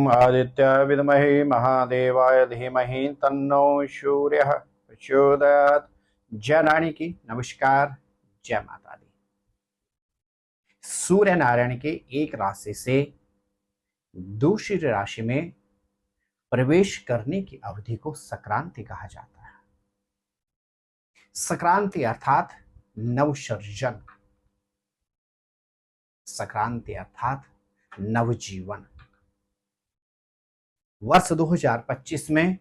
ओम आदित्य विद्महे महादेवाय धीमहि तन्नो सूर्यः प्रचोदयात्। जय नारायण की नमस्कार, जय माता दी। सूर्य नारायण के एक राशि से दूसरी राशि में प्रवेश करने की अवधि को संक्रांति कहा जाता है। संक्रांति अर्थात नवसृजन, संक्रांति अर्थात नवजीवन। वर्ष 2025 में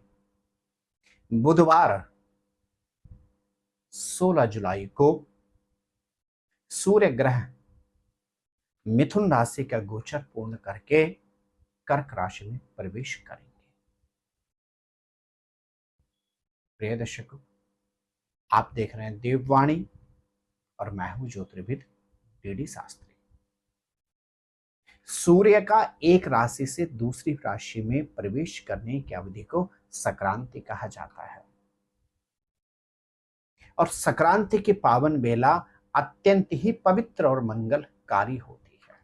बुधवार 16 जुलाई को सूर्य ग्रह मिथुन राशि का गोचर पूर्ण करके कर्क राशि में प्रवेश करेंगे। प्रिय दर्शकों, आप देख रहे हैं देववाणी और मैं हूं ज्योतिर्विद डीडी शास्त्री। सूर्य का एक राशि से दूसरी राशि में प्रवेश करने की अवधि को संक्रांति कहा जाता है और संक्रांति की पावन बेला अत्यंत ही पवित्र और मंगलकारी होती है।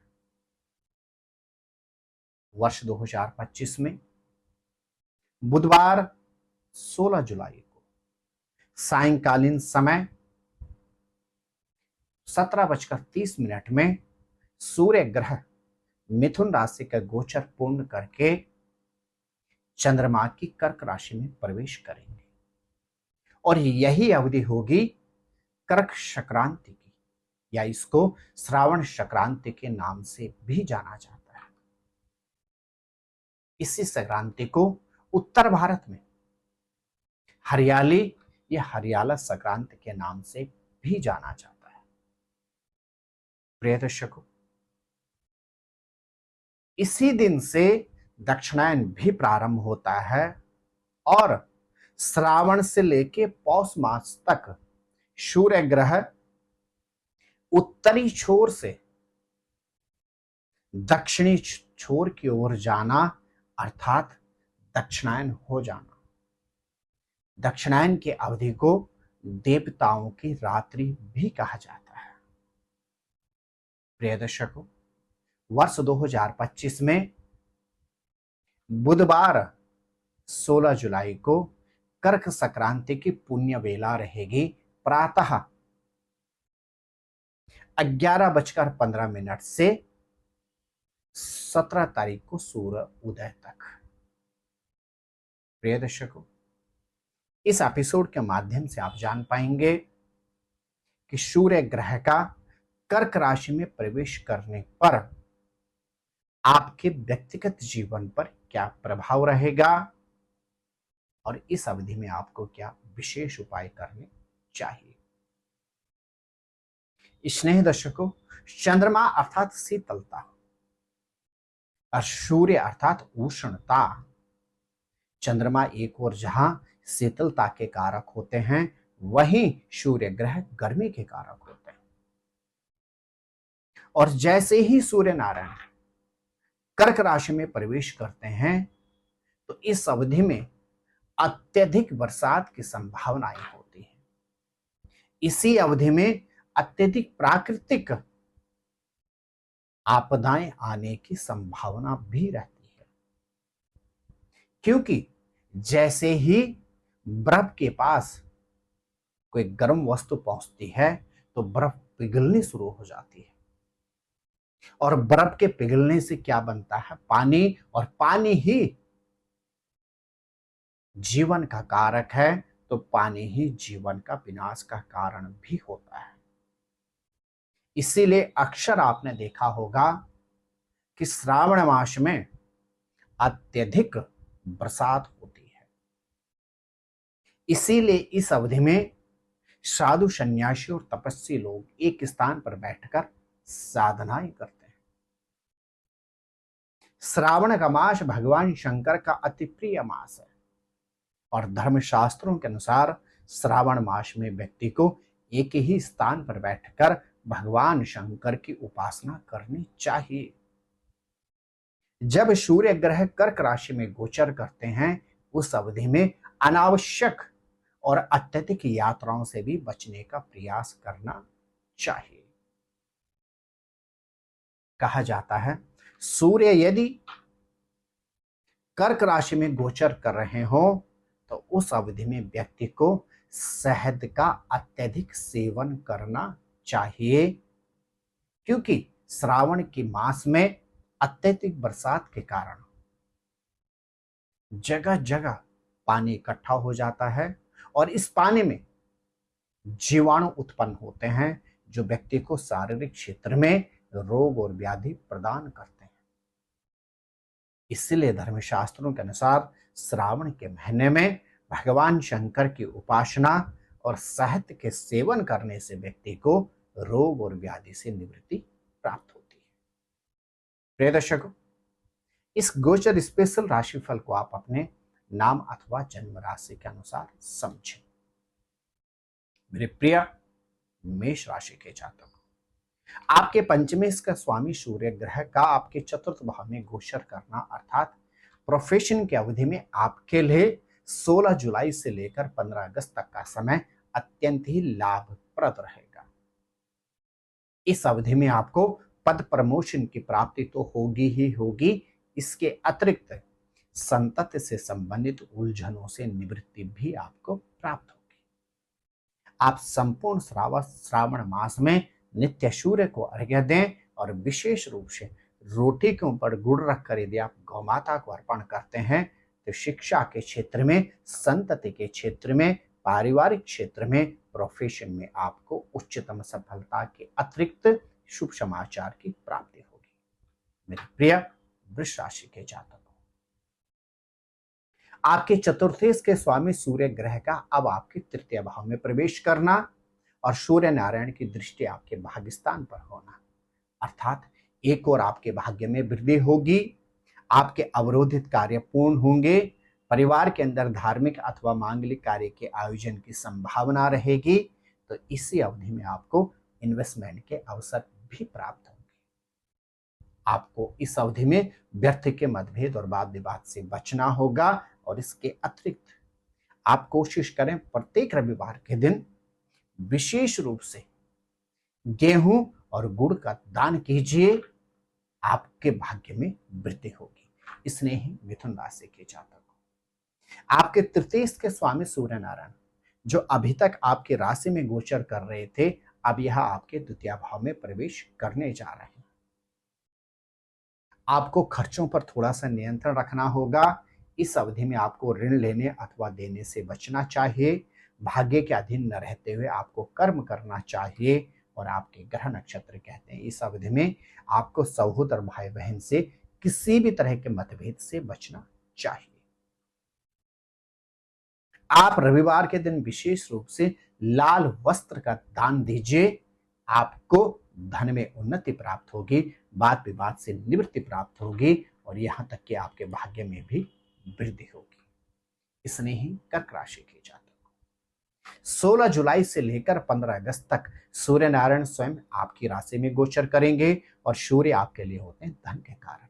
वर्ष 2025 में बुधवार 16 जुलाई को सायंकालीन समय 17:30 में सूर्य ग्रह मिथुन राशि का गोचर पूर्ण करके चंद्रमा की कर्क राशि में प्रवेश करेंगे और यही अवधि होगी कर्क संक्रांति की, या इसको श्रावण संक्रांति के नाम से भी जाना जाता है। इसी संक्रांति को उत्तर भारत में हरियाली या हरियाला संक्रांति के नाम से भी जाना जाता है। प्रिय दर्शकों, इसी दिन से दक्षिणायन भी प्रारंभ होता है और श्रावण से लेके पौष मास तक सूर्य ग्रह उत्तरी छोर से दक्षिणी छोर की ओर जाना अर्थात दक्षिणायन हो जाना। दक्षिणायन की अवधि को देवताओं की रात्रि भी कहा जाता है। प्रिय दर्शकों, वर्ष 2025 में बुधवार 16 जुलाई को कर्क संक्रांति की पुण्य वेला रहेगी प्रातः 11:15 से 17 तारीख को सूर्य उदय तक। प्रिय दर्शकों, इस एपिसोड के माध्यम से आप जान पाएंगे कि सूर्य ग्रह का कर्क राशि में प्रवेश करने पर आपके व्यक्तिगत जीवन पर क्या प्रभाव रहेगा और इस अवधि में आपको क्या विशेष उपाय करने चाहिए। स्नेह दर्शकों, चंद्रमा अर्थात शीतलता और सूर्य अर्थात उष्णता। चंद्रमा एक और जहां शीतलता के कारक होते हैं, वहीं सूर्य ग्रह गर्मी के कारक होते हैं। और जैसे ही सूर्य नारायण कर्क राशि में प्रवेश करते हैं तो इस अवधि में अत्यधिक बरसात की संभावनाएं होती है। इसी अवधि में अत्यधिक प्राकृतिक आपदाएं आने की संभावना भी रहती है, क्योंकि जैसे ही बर्फ के पास कोई गर्म वस्तु पहुंचती है तो बर्फ पिघलनी शुरू हो जाती है और बर्फ के पिघलने से क्या बनता है? पानी, और पानी ही जीवन का कारक है, तो पानी ही जीवन का विनाश का कारण भी होता है। इसीलिए अक्सर आपने देखा होगा कि श्रावण मास में अत्यधिक बरसात होती है। इसीलिए इस अवधि में साधु सन्यासी और तपस्वी लोग एक स्थान पर बैठकर साधनाएं करते हैं। श्रावण का मास भगवान शंकर का अति प्रिय मास है और धर्मशास्त्रों के अनुसार श्रावण मास में व्यक्ति को एक ही स्थान पर बैठकर भगवान शंकर की उपासना करनी चाहिए। जब सूर्य ग्रह कर्क राशि में गोचर करते हैं, उस अवधि में अनावश्यक और अत्यधिक यात्राओं से भी बचने का प्रयास करना चाहिए। कहा जाता है सूर्य यदि कर्क राशि में गोचर कर रहे हो तो उस अवधि में व्यक्ति को शहद का अत्यधिक सेवन करना चाहिए, क्योंकि श्रावण के मास में अत्यधिक बरसात के कारण जगह जगह पानी इकट्ठा हो जाता है और इस पानी में जीवाणु उत्पन्न होते हैं जो व्यक्ति को शारीरिक क्षेत्र में रोग और व्याधि प्रदान करते हैं। इसलिए धर्मशास्त्रों के अनुसार श्रावण के महीने में भगवान शंकर की उपासना और शहद के सेवन करने से व्यक्ति को रोग और व्याधि से निवृत्ति प्राप्त होती है। प्रिय दर्शकों, इस गोचर स्पेशल राशिफल को आप अपने नाम अथवा जन्म राशि के अनुसार समझें। मेरे प्रिय मेष राशि के जातक, आपके पंचमेश का स्वामी सूर्य ग्रह का आपके चतुर्थ भाव में गोचर करना अर्थात प्रोफेशन की अवधि में आपके लिए 16 जुलाई से लेकर 15 अगस्त तक का समय अत्यंत ही लाभप्रद रहेगा। इस अवधि में आपको पद प्रमोशन की प्राप्ति तो होगी ही होगी, इसके अतिरिक्त संतति से संबंधित उलझनों से निवृत्ति भी आपको प्राप्त होगी। आप संपूर्ण श्रावण मास में नित्य सूर्य को अर्घ्य दें और विशेष रूप से रोटी के ऊपर गुड़ रखकर यदि आप गौमाता को अर्पण करते हैं तो शिक्षा के क्षेत्र में, संतति के क्षेत्र में, पारिवारिक क्षेत्र में, प्रोफेशन में आपको उच्चतम सफलता के अतिरिक्त शुभ समाचार की प्राप्ति होगी। मेरे प्रिय वृष राशि के जातकों, आपके चतुर्थेश के स्वामी सूर्य ग्रह का अब आपके तृतीय भाव में प्रवेश करना और सूर्य नारायण की दृष्टि आपके भाग्यस्थान पर होना अर्थात एक और आपके भाग्य में वृद्धि होगी, आपके अवरोधित कार्य पूर्ण होंगे, परिवार के अंदर धार्मिक अथवा मांगलिक कार्य के आयोजन की संभावना रहेगी। तो इसी अवधि में आपको इन्वेस्टमेंट के अवसर भी प्राप्त होंगे। आपको इस अवधि में व्यर्थ के मतभेद और वाद विवाद से बचना होगा और इसके अतिरिक्त आप कोशिश करें प्रत्येक रविवार के दिन विशेष रूप से गेहूं और गुड़ का दान कीजिए, आपके भाग्य में वृद्धि होगी। स्नेही मिथुन राशि के जातक, आपके तृतीय के स्वामी सूर्य नारायण जो अभी तक आपकी राशि में गोचर कर रहे थे, अब यह आपके द्वितीय भाव में प्रवेश करने जा रहे हैं। आपको खर्चों पर थोड़ा सा नियंत्रण रखना होगा। इस अवधि में आपको ऋण लेने अथवा देने से बचना चाहिए। भाग्य के अधीन न रहते हुए आपको कर्म करना चाहिए और आपके ग्रह नक्षत्र कहते हैं इस अवधि में आपको सहोदर भाई बहन से किसी भी तरह के मतभेद से बचना चाहिए। आप रविवार के दिन विशेष रूप से लाल वस्त्र का दान दीजिए, आपको धन में उन्नति प्राप्त होगी, वाद विवाद से निवृत्ति प्राप्त होगी और यहां तक कि आपके भाग्य में भी वृद्धि होगी। इसने ही कर्क राशि के जातक 16 जुलाई से लेकर 15 अगस्त तक सूर्य नारायण स्वयं आपकी राशि में गोचर करेंगे और सूर्य आपके लिए होते हैं धन के कारक।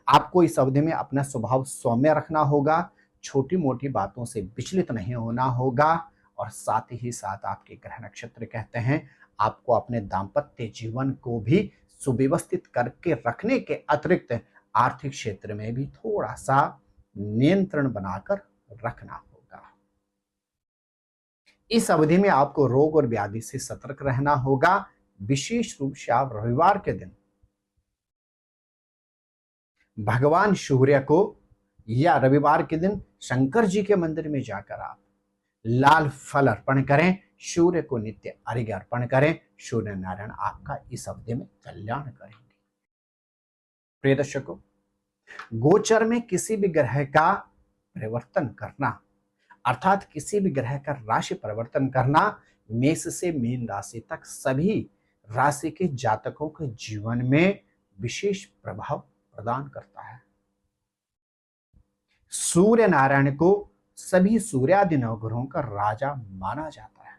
आपको इस अवधि में अपना स्वभाव सौम्य रखना होगा, छोटी मोटी बातों से विचलित नहीं होना होगा और साथ ही साथ आपके ग्रह नक्षत्र कहते हैं आपको अपने दाम्पत्य जीवन को भी सुव्यवस्थित करके रखने के अतिरिक्त आर्थिक क्षेत्र में भी थोड़ा सा नियंत्रण बनाकर रखना होगा। इस अवधि में आपको रोग और व्याधि से सतर्क रहना होगा। विशेष रूप से आप रविवार के दिन भगवान सूर्य को या रविवार के दिन शंकर जी के मंदिर में जाकर आप लाल फल अर्पण करें, सूर्य को नित्य अर्घ्य अर्पण करें। सूर्य नारायण आपका इस अवधि में कल्याण करेंगे। प्रिय दर्शकों, गोचर में किसी भी ग्रह का परिवर्तन करना अर्थात किसी भी ग्रह का राशि परिवर्तन करना मेष से मीन राशि तक सभी राशि के जातकों के जीवन में विशेष प्रभाव प्रदान करता है। सूर्य नारायण को सभी सूर्यादि नवग्रहों का राजा माना जाता है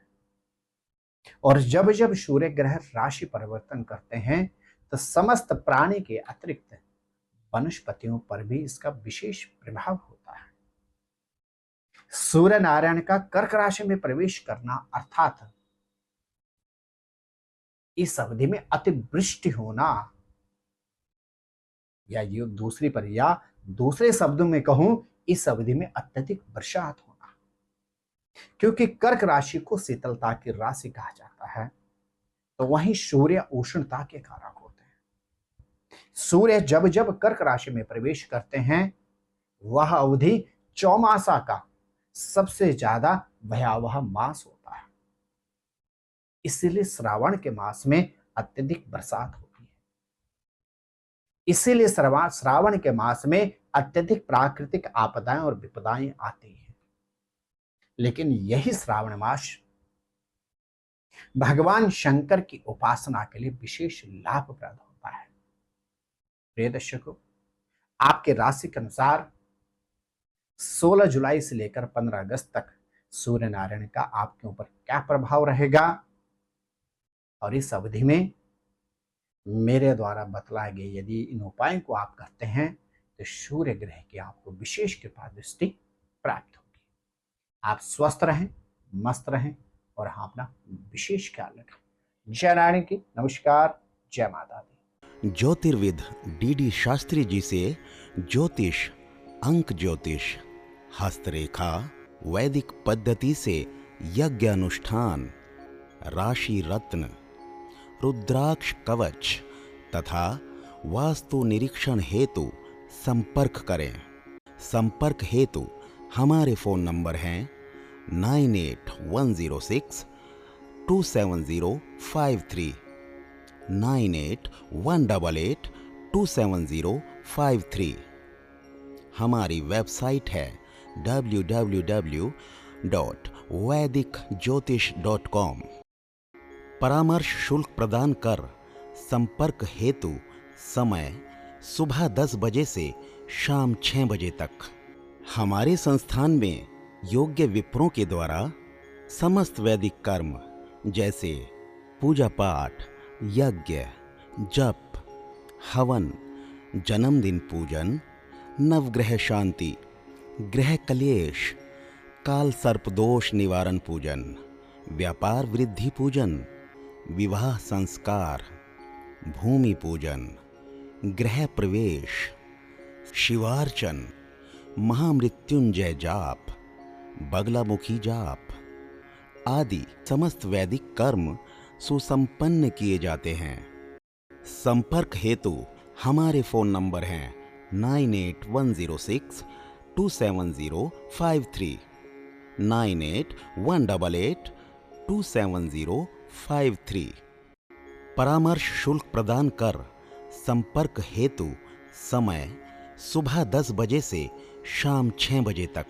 और जब जब सूर्य ग्रह राशि परिवर्तन करते हैं तो समस्त प्राणी के अतिरिक्त वनस्पतियों पर भी इसका विशेष प्रभाव होता है। सूर्य नारायण का कर्क राशि में प्रवेश करना अर्थात इस अवधि में अतिवृष्टि होना या दूसरे शब्दों में कहूं, इस अवधि में अत्यधिक बरसात होना, क्योंकि कर्क राशि को शीतलता की राशि कहा जाता है, तो वहीं सूर्य उष्णता के कारक होते हैं। सूर्य जब जब कर्क राशि में प्रवेश करते हैं, वह अवधि चौमासा का सबसे ज्यादा भयावह मास होता है। इसीलिए श्रावण के मास में अत्यधिक बरसात होती है। इसीलिए श्रावण के मास में अत्यधिक प्राकृतिक आपदाएं और विपदाएं आती हैं। लेकिन यही श्रावण मास भगवान शंकर की उपासना के लिए विशेष लाभप्रद होता है। प्रिय दर्शकों, आपके राशि के अनुसार 16 जुलाई से लेकर 15 अगस्त तक सूर्य नारायण का आपके ऊपर क्या प्रभाव रहेगा, और इस अवधि में मेरे द्वारा बतलाए गए यदि इन उपायों को आप करते हैं तो सूर्य ग्रह की आपको विशेष कृपा दृष्टि प्राप्त होगी। आप स्वस्थ रहें, मस्त रहें और हाँ, अपना विशेष ख्याल रखें। जय नारायण की नमस्कार, जय माता दी। ज्योतिर्विद डीडी शास्त्री जी से ज्योतिष, अंक ज्योतिष, हस्तरेखा, वैदिक पद्धति से यज्ञ अनुष्ठान, राशि रत्न, रुद्राक्ष कवच तथा वास्तु निरीक्षण हेतु संपर्क करें। संपर्क हेतु हमारे फोन नंबर हैं 981627027053, 9818827053। हमारी वेबसाइट है www.vedicjyotish.com। परामर्श शुल्क प्रदान कर संपर्क हेतु समय सुबह 10 बजे से शाम 6 बजे तक। हमारे संस्थान में योग्य विप्रों के द्वारा समस्त वैदिक कर्म जैसे पूजा पाठ, यज्ञ, जप, हवन, जन्मदिन पूजन, नवग्रह शांति, ग्रह कलेश, काल सर्प दोष निवारण पूजन, व्यापार वृद्धि पूजन, विवाह संस्कार, भूमि पूजन, गृह प्रवेश, शिवार्चन, महामृत्युंजय जाप, बगलामुखी जाप आदि समस्त वैदिक कर्म सुसंपन्न किए जाते हैं। संपर्क हेतु हमारे फोन नंबर हैं 9810627053, 9818827053। परामर्श शुल्क प्रदान कर संपर्क हेतु समय सुबह 10 बजे से शाम 6 बजे तक।